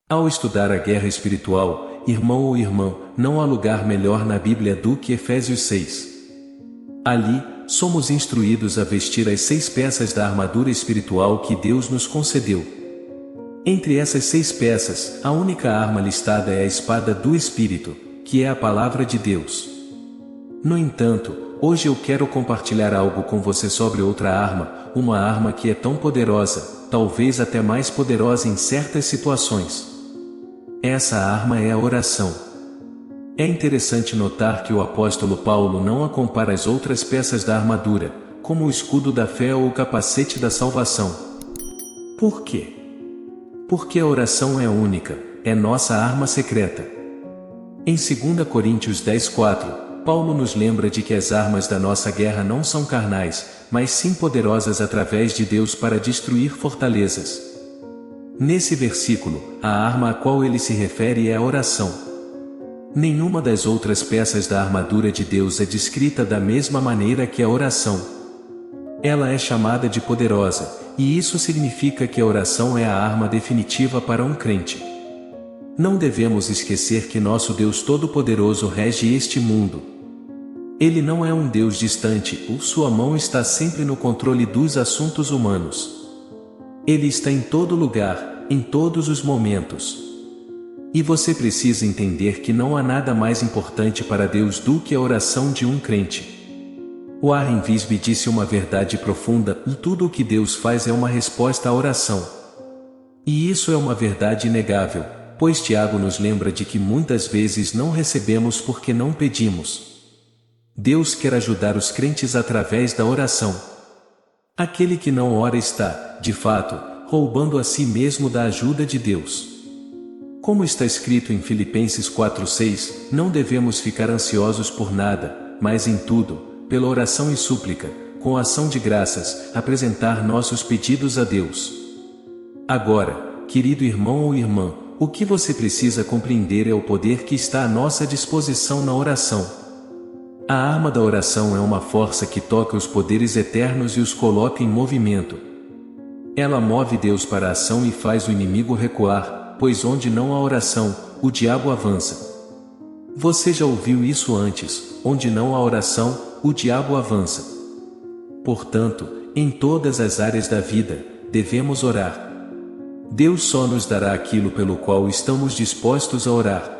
Ao estudar a guerra espiritual, irmão ou irmã, não há lugar melhor na Bíblia do que Efésios 6. Ali, somos instruídos a vestir as 6 peças da armadura espiritual que Deus nos concedeu. Entre essas 6 peças, a única arma listada é a espada do Espírito, que é a palavra de Deus. No entanto, hoje eu quero compartilhar algo com você sobre outra arma, uma arma que é tão poderosa, talvez até mais poderosa em certas situações. Essa arma é a oração. É interessante notar que o apóstolo Paulo não a compara às outras peças da armadura, como o escudo da fé ou o capacete da salvação. Por quê? Porque a oração é única, é nossa arma secreta. Em 2 Coríntios 10:4, Paulo nos lembra de que as armas da nossa guerra não são carnais, mas sim poderosas através de Deus para destruir fortalezas. Nesse versículo, a arma a qual ele se refere é a oração. Nenhuma das outras peças da armadura de Deus é descrita da mesma maneira que a oração. Ela é chamada de poderosa, e isso significa que a oração é a arma definitiva para um crente. Não devemos esquecer que nosso Deus Todo-Poderoso rege este mundo. Ele não é um Deus distante, sua mão está sempre no controle dos assuntos humanos. Ele está em todo lugar, em todos os momentos. E você precisa entender que não há nada mais importante para Deus do que a oração de um crente. Warren Wiersbe disse uma verdade profunda: tudo o que Deus faz é uma resposta à oração. E isso é uma verdade inegável, pois Tiago nos lembra de que muitas vezes não recebemos porque não pedimos. Deus quer ajudar os crentes através da oração. Aquele que não ora está, de fato, roubando a si mesmo da ajuda de Deus. Como está escrito em Filipenses 4:6, não devemos ficar ansiosos por nada, mas em tudo, pela oração e súplica, com ação de graças, apresentar nossos pedidos a Deus. Agora, querido irmão ou irmã, o que você precisa compreender é o poder que está à nossa disposição na oração. A arma da oração é uma força que toca os poderes eternos e os coloca em movimento. Ela move Deus para a ação e faz o inimigo recuar, pois onde não há oração, o diabo avança. Você já ouviu isso antes: onde não há oração, o diabo avança. Portanto, em todas as áreas da vida, devemos orar. Deus só nos dará aquilo pelo qual estamos dispostos a orar.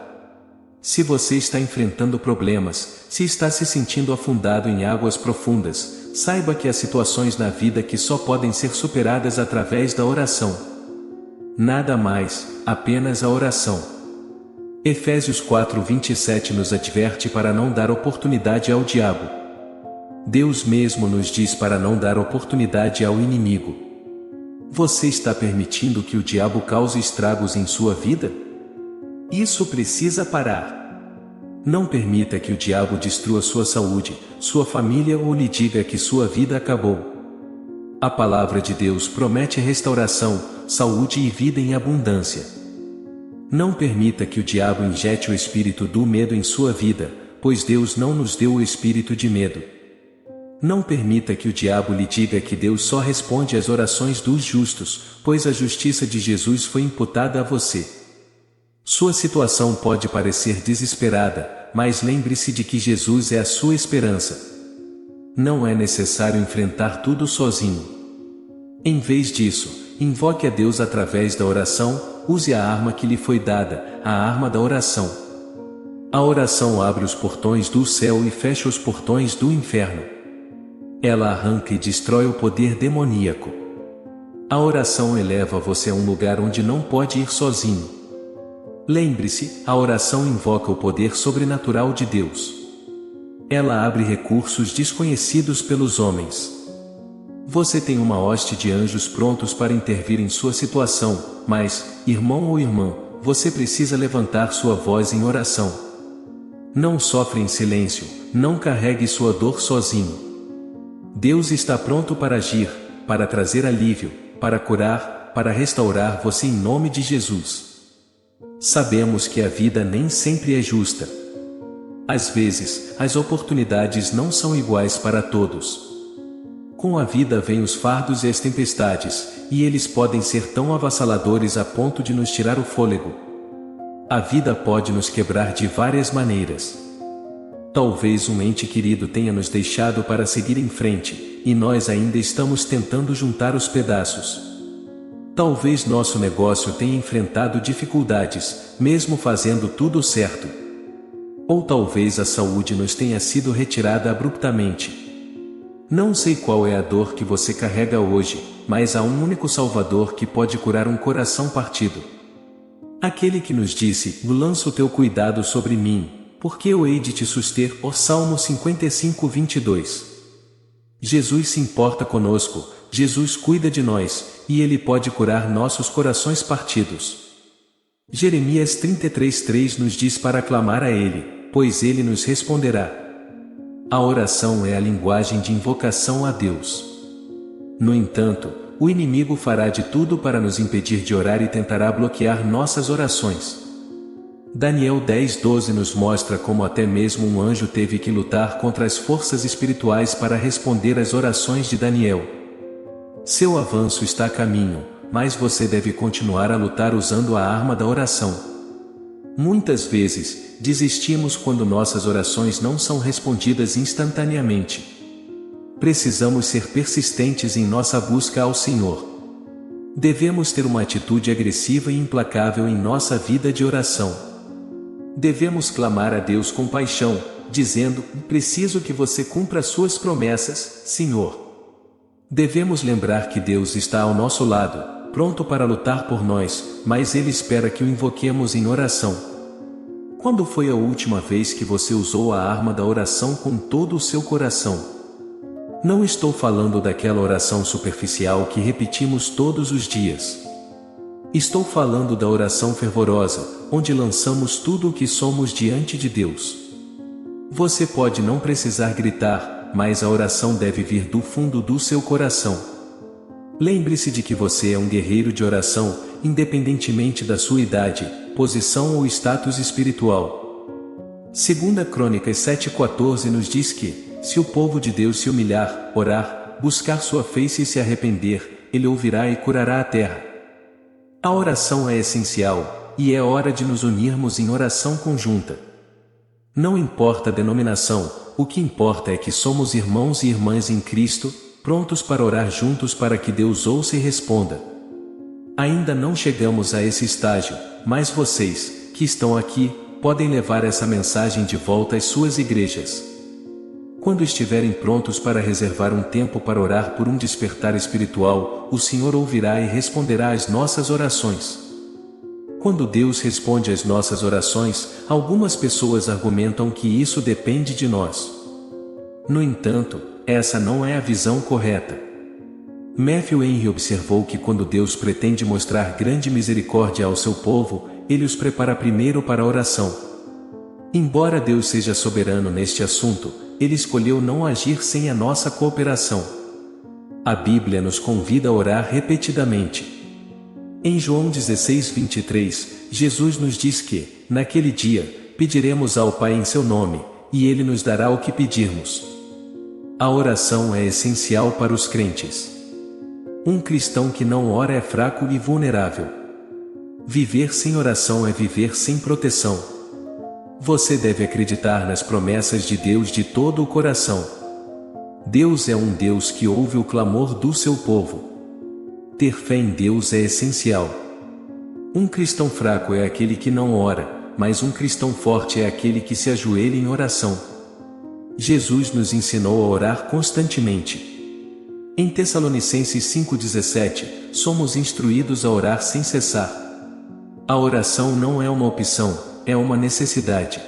Se você está enfrentando problemas, se está se sentindo afundado em águas profundas, saiba que há situações na vida que só podem ser superadas através da oração. Nada mais, apenas a oração. Efésios 4:27 nos adverte para não dar oportunidade ao diabo. Deus mesmo nos diz para não dar oportunidade ao inimigo. Você está permitindo que o diabo cause estragos em sua vida? Isso precisa parar. Não permita que o diabo destrua sua saúde, sua família ou lhe diga que sua vida acabou. A palavra de Deus promete restauração, saúde e vida em abundância. Não permita que o diabo injete o espírito do medo em sua vida, pois Deus não nos deu o espírito de medo. Não permita que o diabo lhe diga que Deus só responde às orações dos justos, pois a justiça de Jesus foi imputada a você. Sua situação pode parecer desesperada, mas lembre-se de que Jesus é a sua esperança. Não é necessário enfrentar tudo sozinho. Em vez disso, invoque a Deus através da oração, use a arma que lhe foi dada, a arma da oração. A oração abre os portões do céu e fecha os portões do inferno. Ela arranca e destrói o poder demoníaco. A oração eleva você a um lugar onde não pode ir sozinho. Lembre-se, a oração invoca o poder sobrenatural de Deus. Ela abre recursos desconhecidos pelos homens. Você tem uma hoste de anjos prontos para intervir em sua situação, mas, irmão ou irmã, você precisa levantar sua voz em oração. Não sofre em silêncio, não carregue sua dor sozinho. Deus está pronto para agir, para trazer alívio, para curar, para restaurar você em nome de Jesus. Sabemos que a vida nem sempre é justa. Às vezes, as oportunidades não são iguais para todos. Com a vida vêm os fardos e as tempestades, e eles podem ser tão avassaladores a ponto de nos tirar o fôlego. A vida pode nos quebrar de várias maneiras. Talvez um ente querido tenha nos deixado para seguir em frente, e nós ainda estamos tentando juntar os pedaços. Talvez nosso negócio tenha enfrentado dificuldades, mesmo fazendo tudo certo. Ou talvez a saúde nos tenha sido retirada abruptamente. Não sei qual é a dor que você carrega hoje, mas há um único Salvador que pode curar um coração partido. Aquele que nos disse: lança o teu cuidado sobre mim, porque eu hei de te suster. O Salmo 55, 22. Jesus se importa conosco, Jesus cuida de nós, e Ele pode curar nossos corações partidos. Jeremias 33, 3 nos diz para clamar a Ele, pois Ele nos responderá. A oração é a linguagem de invocação a Deus. No entanto, o inimigo fará de tudo para nos impedir de orar e tentará bloquear nossas orações. Daniel 10:12 nos mostra como até mesmo um anjo teve que lutar contra as forças espirituais para responder às orações de Daniel. Seu avanço está a caminho, mas você deve continuar a lutar usando a arma da oração. Muitas vezes, desistimos quando nossas orações não são respondidas instantaneamente. Precisamos ser persistentes em nossa busca ao Senhor. Devemos ter uma atitude agressiva e implacável em nossa vida de oração. Devemos clamar a Deus com paixão, dizendo: preciso que você cumpra suas promessas, Senhor. Devemos lembrar que Deus está ao nosso lado, pronto para lutar por nós, mas Ele espera que o invoquemos em oração. Quando foi a última vez que você usou a arma da oração com todo o seu coração? Não estou falando daquela oração superficial que repetimos todos os dias. Estou falando da oração fervorosa, onde lançamos tudo o que somos diante de Deus. Você pode não precisar gritar, mas a oração deve vir do fundo do seu coração. Lembre-se de que você é um guerreiro de oração, independentemente da sua idade, posição ou status espiritual. 2 Crônicas 7,14 nos diz que, se o povo de Deus se humilhar, orar, buscar sua face e se arrepender, Ele ouvirá e curará a terra. A oração é essencial, e é hora de nos unirmos em oração conjunta. Não importa a denominação, o que importa é que somos irmãos e irmãs em Cristo, prontos para orar juntos para que Deus ouça e responda. Ainda não chegamos a esse estágio, mas vocês, que estão aqui, podem levar essa mensagem de volta às suas igrejas. Quando estiverem prontos para reservar um tempo para orar por um despertar espiritual, o Senhor ouvirá e responderá às nossas orações. Quando Deus responde às nossas orações, algumas pessoas argumentam que isso depende de nós. No entanto, essa não é a visão correta. Matthew Henry observou que quando Deus pretende mostrar grande misericórdia ao seu povo, Ele os prepara primeiro para a oração. Embora Deus seja soberano neste assunto, Ele escolheu não agir sem a nossa cooperação. A Bíblia nos convida a orar repetidamente. Em João 16:23, Jesus nos diz que, naquele dia, pediremos ao Pai em seu nome, e Ele nos dará o que pedirmos. A oração é essencial para os crentes. Um cristão que não ora é fraco e vulnerável. Viver sem oração é viver sem proteção. Você deve acreditar nas promessas de Deus de todo o coração. Deus é um Deus que ouve o clamor do seu povo. Ter fé em Deus é essencial. Um cristão fraco é aquele que não ora, mas um cristão forte é aquele que se ajoelha em oração. Jesus nos ensinou a orar constantemente. Em Tessalonicenses 5,17, somos instruídos a orar sem cessar. A oração não é uma opção, é uma necessidade.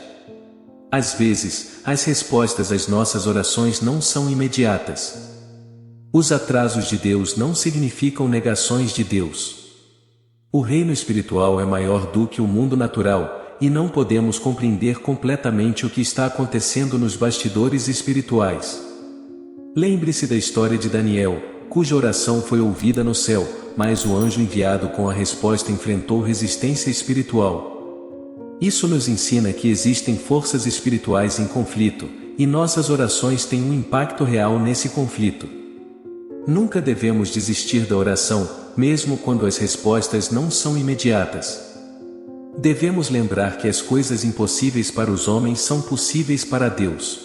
Às vezes, as respostas às nossas orações não são imediatas. Os atrasos de Deus não significam negações de Deus. O reino espiritual é maior do que o mundo natural, e não podemos compreender completamente o que está acontecendo nos bastidores espirituais. Lembre-se da história de Daniel, cuja oração foi ouvida no céu, mas o anjo enviado com a resposta enfrentou resistência espiritual. Isso nos ensina que existem forças espirituais em conflito, e nossas orações têm um impacto real nesse conflito. Nunca devemos desistir da oração, mesmo quando as respostas não são imediatas. Devemos lembrar que as coisas impossíveis para os homens são possíveis para Deus.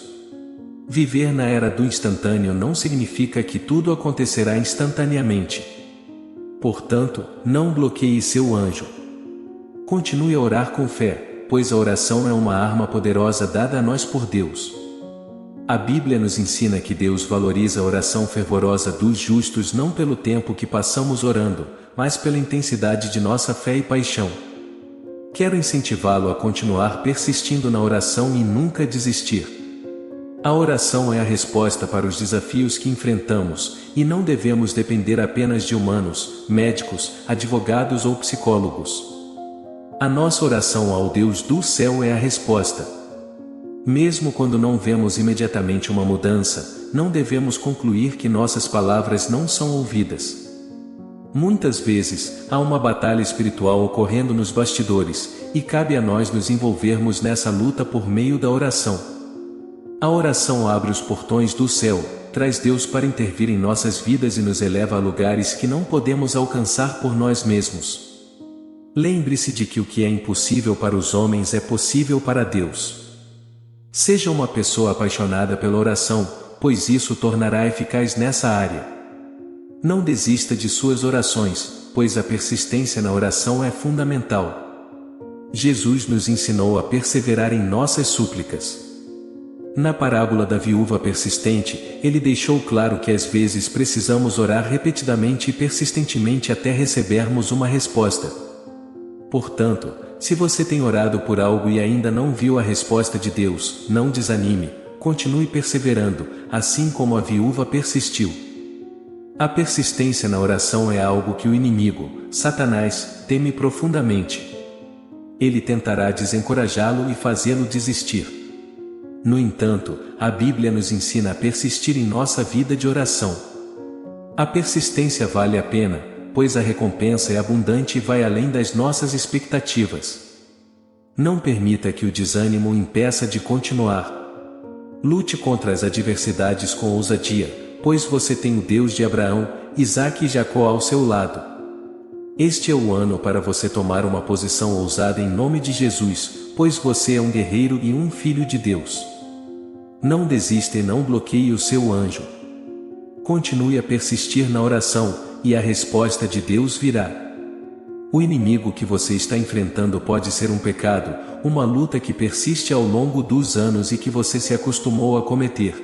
Viver na era do instantâneo não significa que tudo acontecerá instantaneamente. Portanto, não bloqueie seu anjo. Continue a orar com fé, pois a oração é uma arma poderosa dada a nós por Deus. A Bíblia nos ensina que Deus valoriza a oração fervorosa dos justos não pelo tempo que passamos orando, mas pela intensidade de nossa fé e paixão. Quero incentivá-lo a continuar persistindo na oração e nunca desistir. A oração é a resposta para os desafios que enfrentamos, e não devemos depender apenas de humanos, médicos, advogados ou psicólogos. A nossa oração ao Deus do céu é a resposta. Mesmo quando não vemos imediatamente uma mudança, não devemos concluir que nossas palavras não são ouvidas. Muitas vezes, há uma batalha espiritual ocorrendo nos bastidores, e cabe a nós nos envolvermos nessa luta por meio da oração. A oração abre os portões do céu, traz Deus para intervir em nossas vidas e nos eleva a lugares que não podemos alcançar por nós mesmos. Lembre-se de que o que é impossível para os homens é possível para Deus. Seja uma pessoa apaixonada pela oração, pois isso o tornará eficaz nessa área. Não desista de suas orações, pois a persistência na oração é fundamental. Jesus nos ensinou a perseverar em nossas súplicas. Na parábola da viúva persistente, ele deixou claro que às vezes precisamos orar repetidamente e persistentemente até recebermos uma resposta. Portanto, se você tem orado por algo e ainda não viu a resposta de Deus, não desanime, continue perseverando, assim como a viúva persistiu. A persistência na oração é algo que o inimigo, Satanás, teme profundamente. Ele tentará desencorajá-lo e fazê-lo desistir. No entanto, a Bíblia nos ensina a persistir em nossa vida de oração. A persistência vale a pena, pois a recompensa é abundante e vai além das nossas expectativas. Não permita que o desânimo o impeça de continuar. Lute contra as adversidades com ousadia, pois você tem o Deus de Abraão, Isaque e Jacó ao seu lado. Este é o ano para você tomar uma posição ousada em nome de Jesus, pois você é um guerreiro e um filho de Deus. Não desista e não bloqueie o seu anjo. Continue a persistir na oração, e a resposta de Deus virá. O inimigo que você está enfrentando pode ser um pecado, uma luta que persiste ao longo dos anos e que você se acostumou a cometer.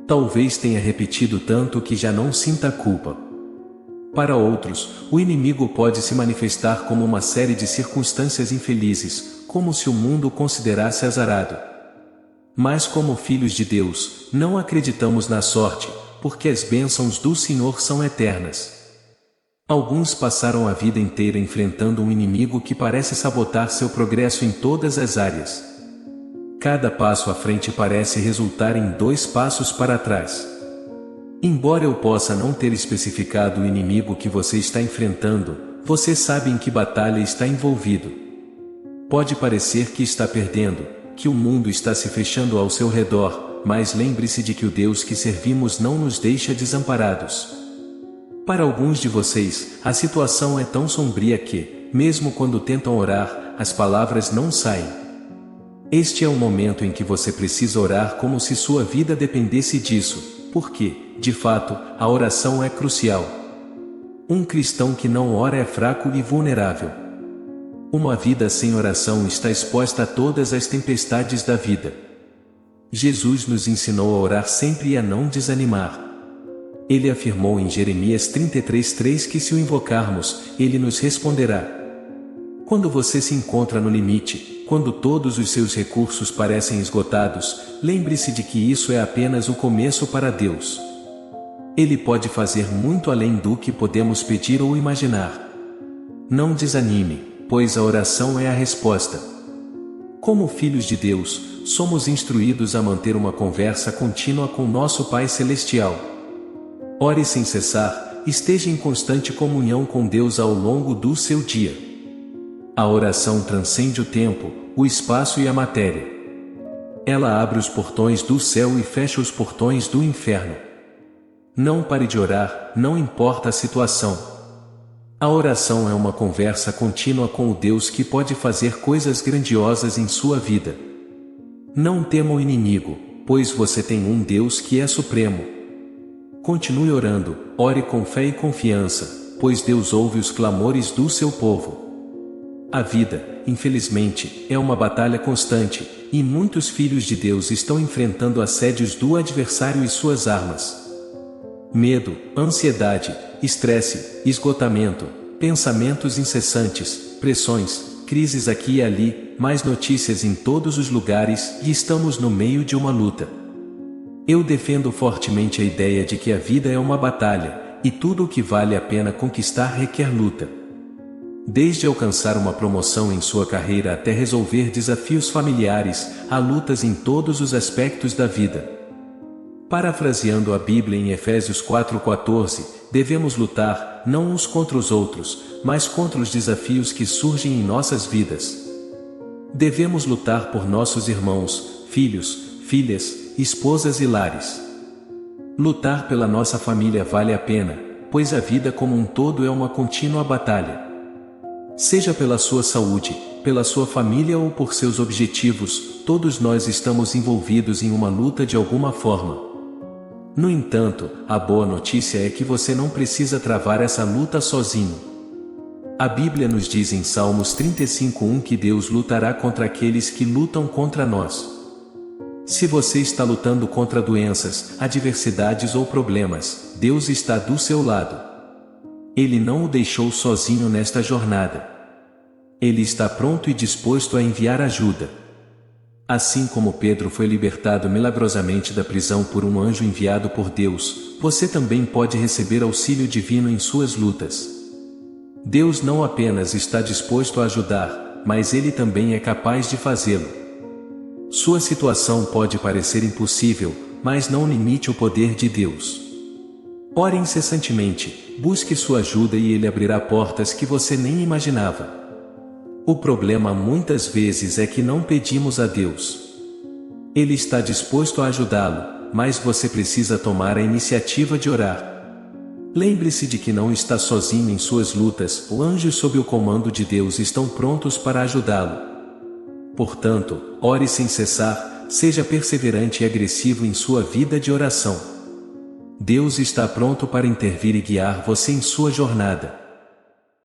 Talvez tenha repetido tanto que já não sinta culpa. Para outros, o inimigo pode se manifestar como uma série de circunstâncias infelizes, como se o mundo o considerasse azarado. Mas como filhos de Deus, não acreditamos na sorte, porque as bênçãos do Senhor são eternas. Alguns passaram a vida inteira enfrentando um inimigo que parece sabotar seu progresso em todas as áreas. Cada passo à frente parece resultar em 2 passos para trás. Embora eu possa não ter especificado o inimigo que você está enfrentando, você sabe em que batalha está envolvido. Pode parecer que está perdendo, que o mundo está se fechando ao seu redor, mas lembre-se de que o Deus que servimos não nos deixa desamparados. Para alguns de vocês, a situação é tão sombria que, mesmo quando tentam orar, as palavras não saem. Este é o momento em que você precisa orar como se sua vida dependesse disso, porque, de fato, a oração é crucial. Um cristão que não ora é fraco e vulnerável. Uma vida sem oração está exposta a todas as tempestades da vida. Jesus nos ensinou a orar sempre e a não desanimar. Ele afirmou em Jeremias 33:3 que se o invocarmos, Ele nos responderá. Quando você se encontra no limite, quando todos os seus recursos parecem esgotados, lembre-se de que isso é apenas o começo para Deus. Ele pode fazer muito além do que podemos pedir ou imaginar. Não desanime, pois a oração é a resposta. Como filhos de Deus, somos instruídos a manter uma conversa contínua com nosso Pai Celestial. Ore sem cessar, esteja em constante comunhão com Deus ao longo do seu dia. A oração transcende o tempo, o espaço e a matéria. Ela abre os portões do céu e fecha os portões do inferno. Não pare de orar, não importa a situação. A oração é uma conversa contínua com o Deus que pode fazer coisas grandiosas em sua vida. Não tema o inimigo, pois você tem um Deus que é supremo. Continue orando, ore com fé e confiança, pois Deus ouve os clamores do seu povo. A vida, infelizmente, é uma batalha constante, e muitos filhos de Deus estão enfrentando assédios do adversário e suas armas. Medo, ansiedade, estresse, esgotamento, pensamentos incessantes, pressões, crises aqui e ali, mais notícias em todos os lugares e estamos no meio de uma luta. Eu defendo fortemente a ideia de que a vida é uma batalha, e tudo o que vale a pena conquistar requer luta. Desde alcançar uma promoção em sua carreira até resolver desafios familiares, há lutas em todos os aspectos da vida. Parafraseando a Bíblia em Efésios 4,14, devemos lutar, não uns contra os outros, mas contra os desafios que surgem em nossas vidas. Devemos lutar por nossos irmãos, filhos, filhas, esposas e lares. Lutar pela nossa família vale a pena, pois a vida como um todo é uma contínua batalha. Seja pela sua saúde, pela sua família ou por seus objetivos, todos nós estamos envolvidos em uma luta de alguma forma. No entanto, a boa notícia é que você não precisa travar essa luta sozinho. A Bíblia nos diz em Salmos 35:1 que Deus lutará contra aqueles que lutam contra nós. Se você está lutando contra doenças, adversidades ou problemas, Deus está do seu lado. Ele não o deixou sozinho nesta jornada. Ele está pronto e disposto a enviar ajuda. Assim como Pedro foi libertado milagrosamente da prisão por um anjo enviado por Deus, você também pode receber auxílio divino em suas lutas. Deus não apenas está disposto a ajudar, mas Ele também é capaz de fazê-lo. Sua situação pode parecer impossível, mas não limite o poder de Deus. Ore incessantemente, busque sua ajuda e Ele abrirá portas que você nem imaginava. O problema muitas vezes é que não pedimos a Deus. Ele está disposto a ajudá-lo, mas você precisa tomar a iniciativa de orar. Lembre-se de que não está sozinho em suas lutas, os anjos sob o comando de Deus estão prontos para ajudá-lo. Portanto, ore sem cessar, seja perseverante e agressivo em sua vida de oração. Deus está pronto para intervir e guiar você em sua jornada.